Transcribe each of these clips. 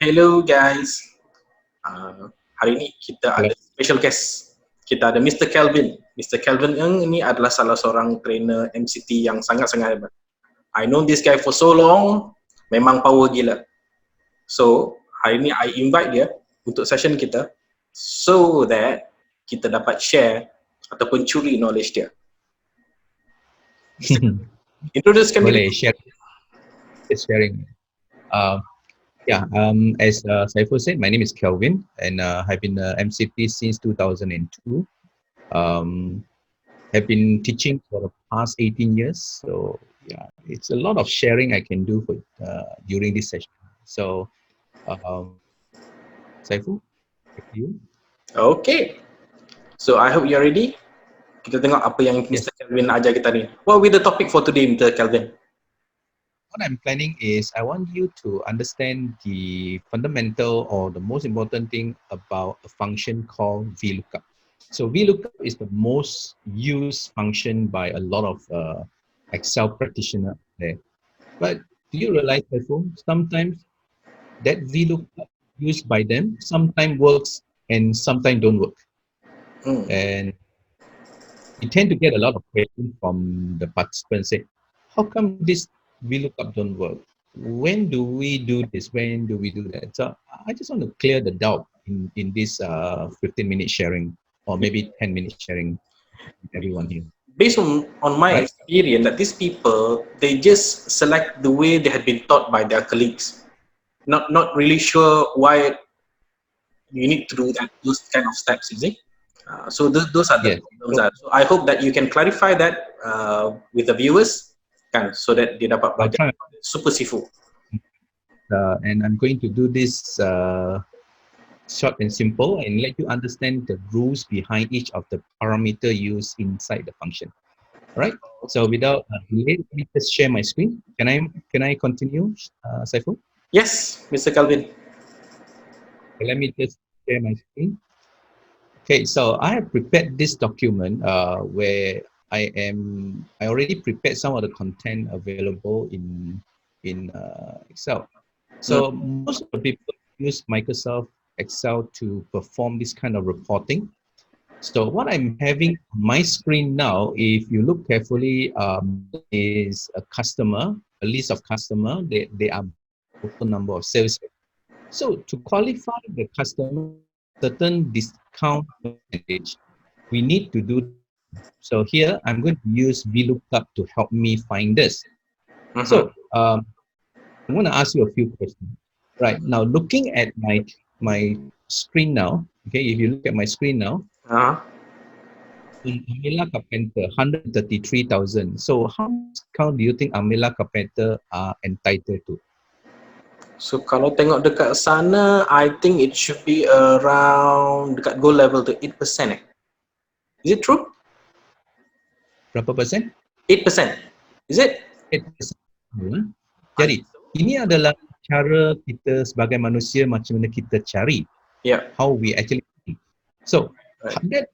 Hello guys, hari ini kita Hello. ada special guest. Kita ada Mr. Kelvin. Mr. Kelvin Ng ini adalah salah seorang trainer MCT yang sangat-sangat hebat. I know this guy for so long, memang power gila. So, hari ini I invite dia untuk session kita so that kita dapat share ataupun curi knowledge dia. Introducekan diri. Boleh share. Sharing. As Sifoo said, my name is Kelvin, and I've been MCT since 2002. Have been teaching for the past 18 years. So yeah, it's a lot of sharing I can do for during this session. So, Sifoo, back to you. Okay. So I hope you're ready. Kita tengok apa yang Mr. Kelvin ajar kita ni. What will be the topic for today, Mr. Kelvin? What I'm planning is I want you to understand the fundamental or the most important thing about a function called vlookup. So vlookup is the most used function by a lot of Excel practitioners there. But do you realize, sometimes that vlookup used by them sometimes works and sometimes don't work. And we tend to get a lot of questions from the participants say, how come this vlookup don't work? When do we do this? When do we do that? So I just want to clear the doubt in this 15-minute sharing or maybe 10-minute sharing with everyone here. Based on my experience, that these people, they just select the way they had been taught by their colleagues. Not really sure why you need to do that, those kind of steps, you see? So those are the problems. So I hope that you can clarify that with the viewers, so that they dapat belajar super Sifoo. And I'm going to do this short and simple and let you understand the rules behind each of the parameter used inside the function. All right. So without delay, let me just share my screen. Can I continue, Sifoo? Yes, Mr. Kelvin. Okay, let me just share my screen. Okay, so I have prepared this document where I already prepared some of the content available in Excel. So most of the people use Microsoft Excel to perform this kind of reporting. So what I'm having on my screen now, if you look carefully, is a customer, a list of customer. They are total number of sales. So to qualify the customer, certain discount percentage, we need to do. So here I'm going to use vlookup to help me find this. So I'm going to ask you a few questions. Right now, looking at my screen now. Okay, if you look at my screen now, Amila Carpenter 133,000. So how much discount do you think Amila Carpenter are entitled to? So kalau tengok dekat sana, I think it should be around dekat gold level tu 8%. Is it true? Berapa persen? 8%. Is it? 8%. Jadi ini adalah cara kita sebagai manusia macam mana kita cari. How we actually think. So that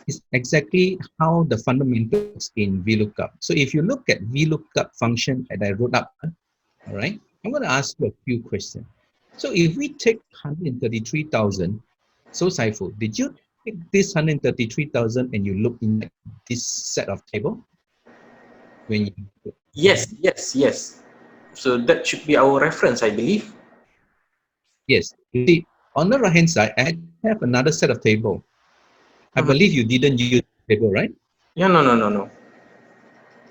is exactly how the fundamentals in vlookup. So if you look at vlookup function that I wrote up, all right, I'm going to ask you a few questions. So if we take 133,000, so Sifoo, did you take this 133,000 and you look in this set of table? When you yes. So that should be our reference, I believe. Yes. You see, on the right-hand side, I have another set of table. I believe you didn't use table, right? Yeah, no.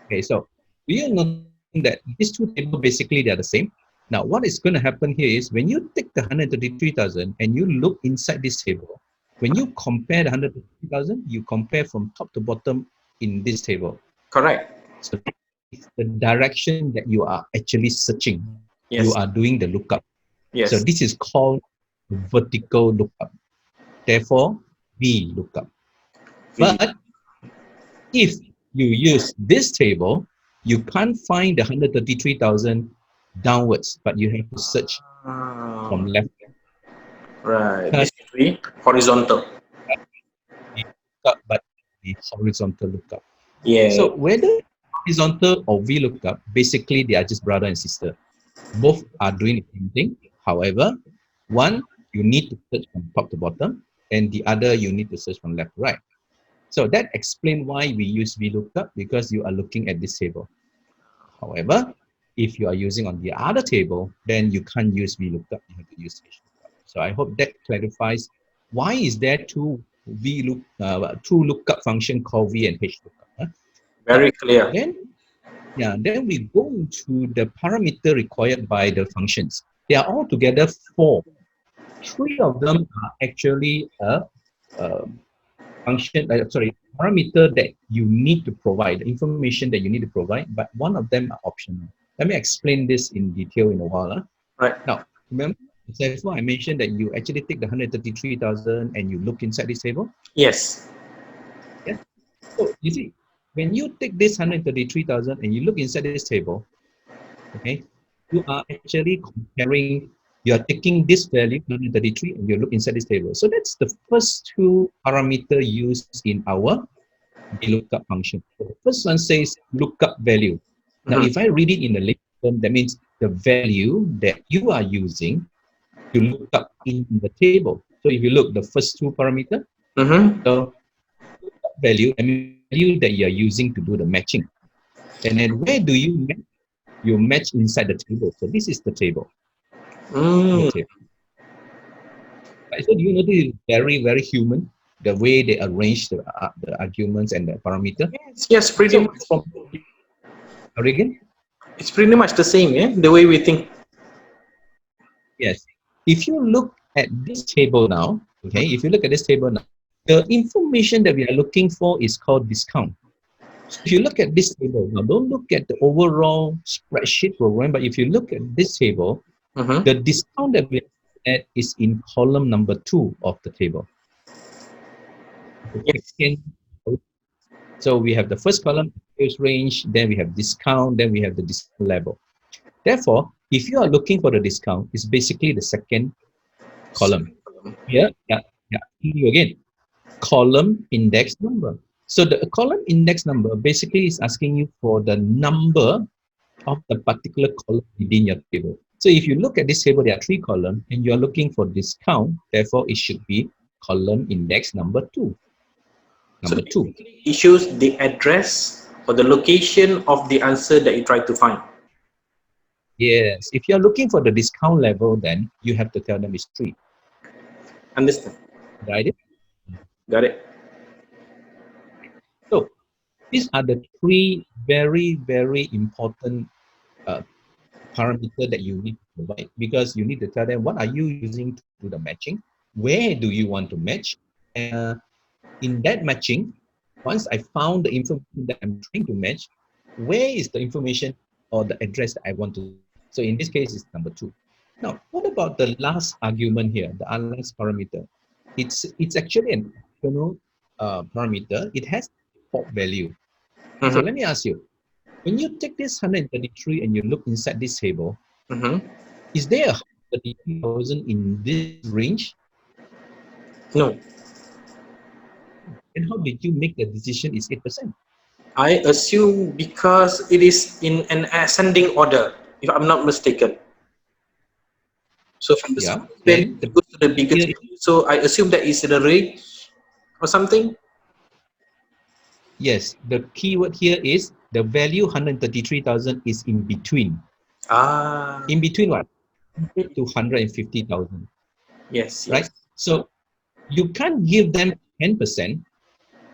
Okay, so we are noting that these two tables basically they are the same. Now, what is going to happen here is when you take the 133,000 and you look inside this table, when you compare the 133,000, you compare from top to bottom in this table. Correct. So it's the direction that you are actually searching. Yes. You are doing the lookup. Yes. So this is called vertical lookup. Therefore, vlookup. But if you use this table, you can't find the 133,000 downwards, but you have to search from left. Right. This should be horizontal. But the horizontal lookup. Yeah. So whether horizontal or vlookup, basically they are just brother and sister. Both are doing the same thing. However, One, you need to search from top to bottom, and the other, you need to search from left to right. So that explains why we use vlookup, because you are looking at this table. However, if you are using on the other table, then you can't use vlookup, you have to use HLOOKUP. So I hope that clarifies why is there two lookup function called V and HLOOKUp. Huh? Very Now, clear. then we go to the parameter required by the functions. They are all together 4. 3 of them are actually a function, parameter that you need to provide, the information that you need to provide, but one of them are optional. Let me explain this in detail in a while. Right. Now, remember, before I mentioned that you actually take the 133,000 and you look inside this table? Yes. Yeah. So, you see, when you take this 133,000 and you look inside this table, okay, you are actually comparing, you are taking this value, 133, and you look inside this table. So that's the first 2 parameter used in our vlookup function. So the first one says lookup value. Now, if I read it in the layman term, that means the value that you are using to look up in the table. So if you look the first 2 parameter, so value, I mean the value that you are using to do the matching. And then where do you match? You match inside the table. So this is the table. The table. Right? So do you notice it's very, very human, the way they arrange the arguments and the parameter? Yes, pretty So much. from again? It's pretty much the same, yeah? The way we think. Yes. If you look at this table now, okay, if you look at this table now, the information that we are looking for is called discount. So if you look at this table, now don't look at the overall spreadsheet program, but if you look at this table, the discount that we at is in column number 2 of the table. Yes. So we have the first column, sales range, then we have discount, then we have the discount level. Therefore, if you are looking for the discount, it's basically the second column. Here, you again, column index number. So the column index number basically is asking you for the number of the particular column within your table. So if you look at this table, there are 3 columns, and you are looking for discount. Therefore, it should be column index number 2. So Number 2. it shows the address or the location of the answer that you try to find. Yes. If you are looking for the discount level, then you have to tell them it's 3. Understand? Got it? Got it? So these are the 3 very, very important parameter that you need to provide, because you need to tell them what are you using to do the matching, where do you want to match, and in that matching, once I found the information that I'm trying to match, where is the information or the address that I want to? So in this case, it's number 2. Now, what about the last argument here, the last parameter? It's actually an optional parameter. It has default value. So let me ask you, when you take this 133 and you look inside this table, is there 133,000 in this range? No. And how did you make the decision is 8%? I assume because it is in an ascending order, if I'm not mistaken. So from the smallest value Then it goes to the biggest here, value. So I assume that is the range or something. yes, the keyword here is the value 133,000 is in between. Ah. In between what? 100 to 150,000, Yes, right? yes. So you can't give them 10%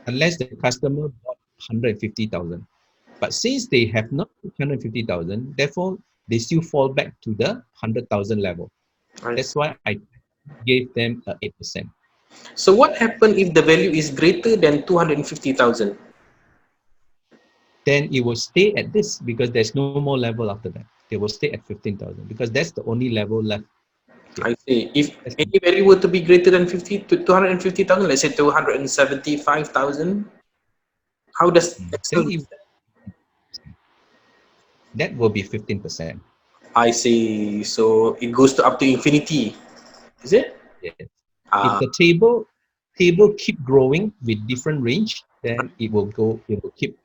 unless the customer bought 150,000. But since they have not 150,000, therefore they still fall back to the 100,000 level. That's why I gave them 8%. So what happened if the value is greater than 250,000? Then it will stay at this because there's no more level after that. They will stay at 15,000 because that's the only level left here. I see. If any value were to be greater than 250,000, let's say 275,000, how does Excel? That will be 15%. I see. So it goes to up to infinity. Is it? Yes. If the table keep growing with different range, then it will keep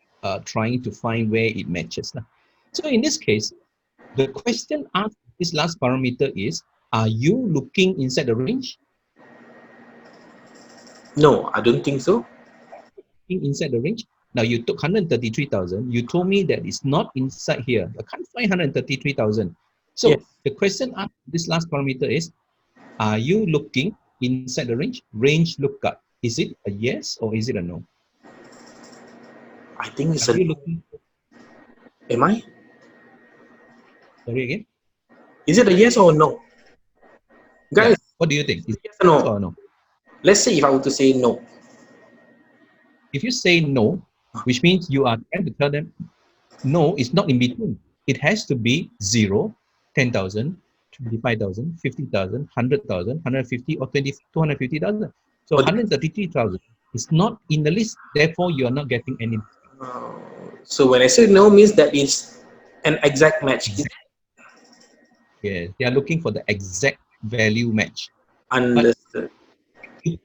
trying to find where it matches. So in this case, the question asked this last parameter is, Are you looking inside the range? No, I don't think so. Inside the range. Now you took 133,000. You told me that it's not inside here. I can't find 133,000. Yes, So the question asked this last parameter is, are you looking inside the range? Range lookup. Is it a yes or is it a no? I think it's Are a. you looking? Am I? Sorry again. Is it a yes or a no? Yeah. Guys, What do you think? Is it yes or yes no? or no? Let's say if I were to say no. If you say no, which means you are trying to tell them no, it's not in between. It has to be 0, 10,000, 25,000, 50,000, 100,000, 150, or 20, 250,000. So But 133,000 is not in the list. Therefore, you are not getting any. uh, so when I say no means that it's an exact match. It's Exact. Yeah, they are looking for the exact value match. But understood.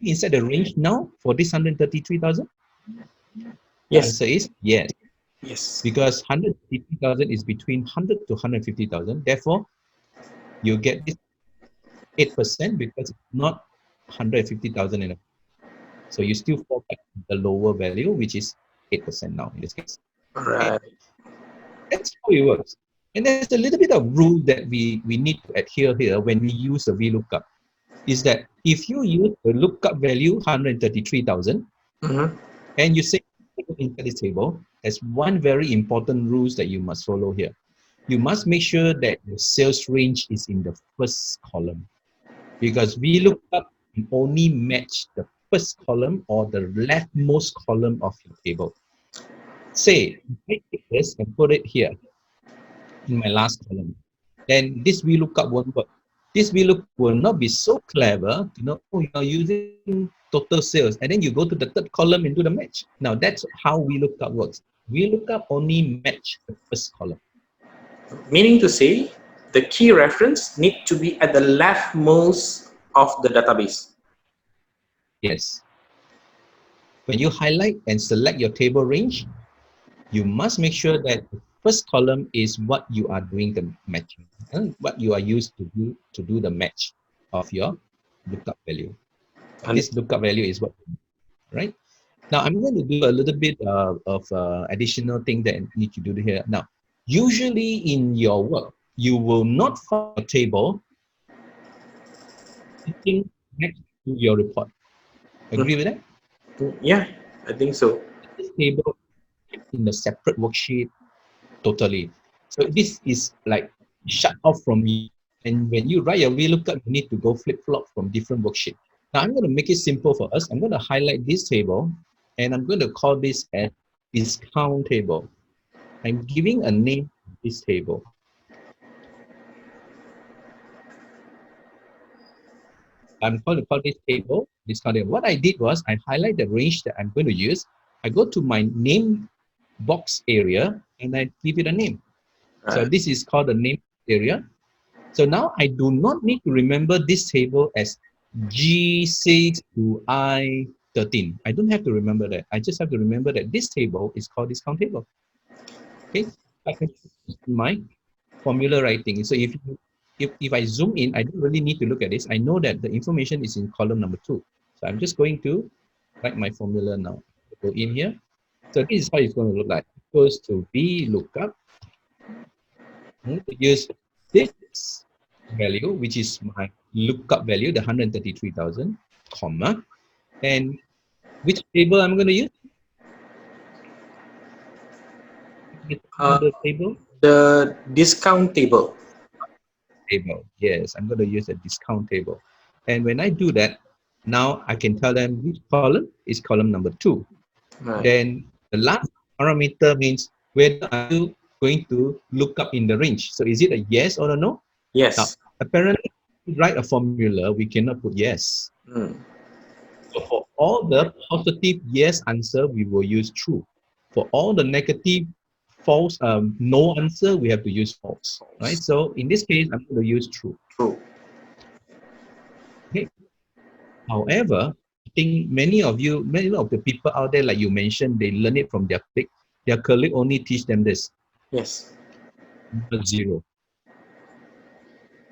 inside the range now for this 133,000, the Yes, answer is yes. yes. Because 133,000 is between 100 to 150,000. Therefore, you get this 8% because it's not 150,000 in a. So you still fall back to the lower value, which is 8% now in this case. All Okay, right. that's how it works. And there's a little bit of rule that we need to adhere here when we use a VLOOKUP. Is that if you use the lookup value 133,000 Mm-hmm. and you say into this table, there's one very important rules that you must follow here. You must make sure that your sales range is in the first column, because VLOOKUP can only match the first column or the leftmost column of your table. Say, if I take this and put it here in my last column, then this VLOOKUP won't work. This VLOOKUP will not be so clever to know, oh, you are using total sales, and then you go to the third column and do the match. Now, that's how VLOOKUP works. VLOOKUP only match the first column. Meaning to say, the key reference need to be at the leftmost of the database. Yes. When you highlight and select your table range, you must make sure that the first column is what you are doing the matching, and what you are used to do the match of your lookup value. And This lookup value is what, right? Now I'm going to do a little bit of additional thing that I need to do here. Now, usually in your work, you will not find a table sitting next to your report. Agree with that? yeah, I think so. This table in a separate worksheet. Totally. So this is like shut off from you. And when you write your VLOOKUP, you need to go flip-flop from different worksheet. Now I'm going to make it simple for us. I'm going to highlight this table and I'm going to call this as discount table. I'm giving a name to this table. I'm going to call this table discount table. What I did was I highlight the range that I'm going to use. I go to my name box area and I give it a name. So Right. this is called the name area. So now I do not need to remember this table as G6 to I13. I don't have to remember that. I just have to remember that this table is called discount table. Okay, I can use my formula writing. So if I zoom in, I don't really need to look at this. I know that the information is in column number 2. So I'm just going to write my formula now. Go in here. So this is how it's going to look like. It goes to VLOOKUP. I'm going to use this value, which is my lookup value, the 133,000, comma, and which table I'm going to use? Uh, The table? the discount table. Table. Yes, I'm going to use a discount table. And when I do that, now I can tell them which column is column number 2. Right. Then the last parameter means whether are you going to look up in the range. So is it a yes or a no? Now, Yes. apparently, to write a formula, we cannot put yes. Mm. So for all the positive yes answer, we will use true. For all the negative false no answer, we have to use false, right? So in this case, I'm going to use true. True. Okay. However, I think many of the people out there, like you mentioned, they learn it from their colleague. Their colleague only teach them this, Yes. number 0.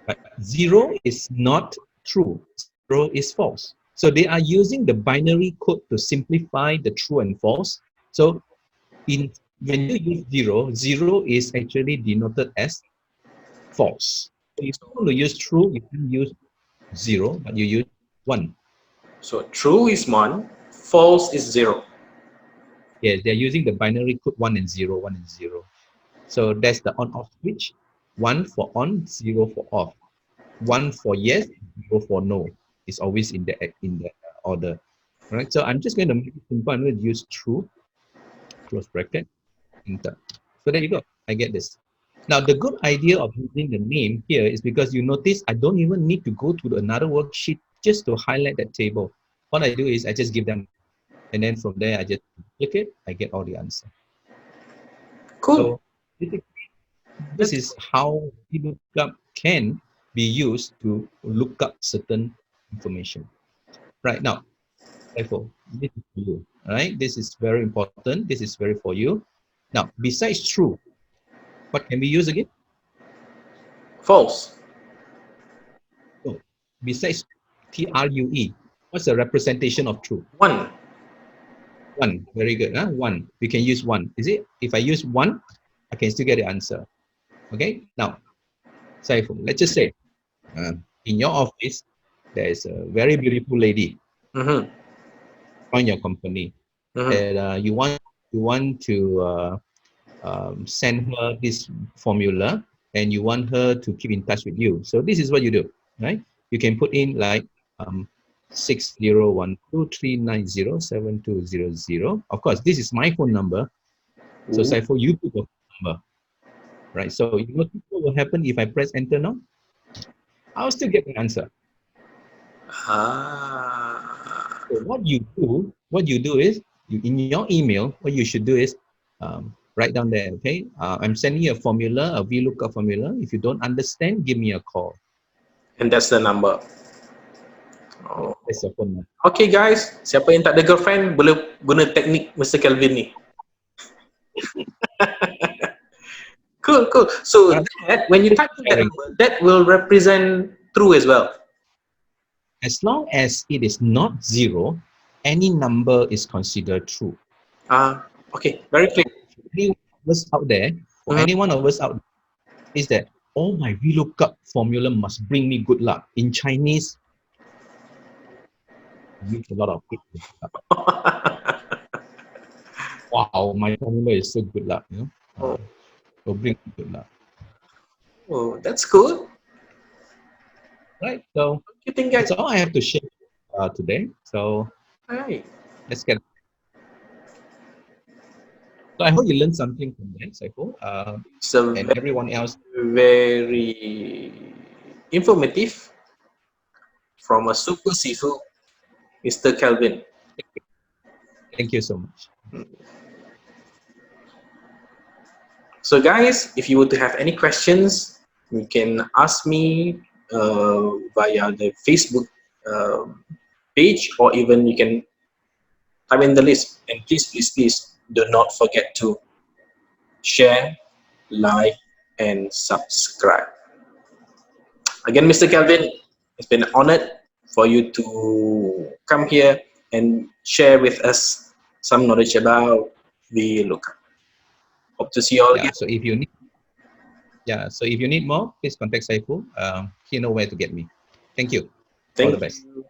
But 0 is not true. 0 is false. So they are using the binary code to simplify the true and false. So when you use 0, 0 is actually denoted as false. So if you want to use true, you can use 0, but you use 1. So true is 1, false is 0. Yes, they're using the binary code 1 and 0, 1 and 0. So that's the on-off switch. 1 for on, 0 for off. 1 for yes, 0 for no. It's always in the order. All right. So I'm just going to make it simple. I'm going to use true, close bracket, enter. So there you go. I get this. Now the good idea of using the name here is because you notice I don't even need to go to another worksheet just to highlight that table. What I do is I just give them, and then from there I just click it. I get all the answer. Cool. So this is how VLOOKUP can be used to look up certain information. Right now, therefore, this is for you. All right, this is very important. This is very for you. Now, besides true, what can we use again? False. So, besides TRUE, what's the representation of true? 1. 1. Very good. Huh? 1. We can use 1. Is it? If I use 1, I can still get the answer. Okay. Now, Saiful, let's just say in your office, there is a very beautiful lady Mm-hmm. join your company, Mm-hmm. and you want to send her this formula, and you want her to keep in touch with you. So this is what you do, right? You can put in like 6012390720. Of course, this is my phone number. So say for you put your phone number, right? So you know what will happen if I press enter now? I'll still get the answer. Ah. So what you do is, in your email, what you should do is write down there, okay? I'm sending you a formula, a VLOOKUP formula. If you don't understand, give me a call. And that's the number. Oh. That's your phone number. Okay guys, siapa yang tak ada girlfriend boleh guna teknik Mr. Kelvin ni. Cool, cool. So that when you type in that number, that will represent true as well. As long as it is not 0, any number is considered true. Okay, very clear. Anyone of us out there, or any one of us out there, is that all my VLOOKUP formula must bring me good luck. In Chinese, use a lot of it. Wow, my formula is so good luck, you know. Will bring me good luck. Oh, that's cool. Right, so You think, guys? that's all I have to share today. So Right. let's get. So I hope you learned something from that, Saiful, and everyone else. Very informative from a super Sifoo, Mr. Kelvin. Thank you so much. So guys, if you were to have any questions, you can ask me via the Facebook page, or even you can type in the list. And please, please, please do not forget to share, like, and subscribe. Again, Mr. Kelvin, it's been honored for you to come here and share with us some knowledge about the VLOOKUP. Hope to see you all again. So if you need more, please contact Saiful. You know where to get me. Thank you. All the best. You.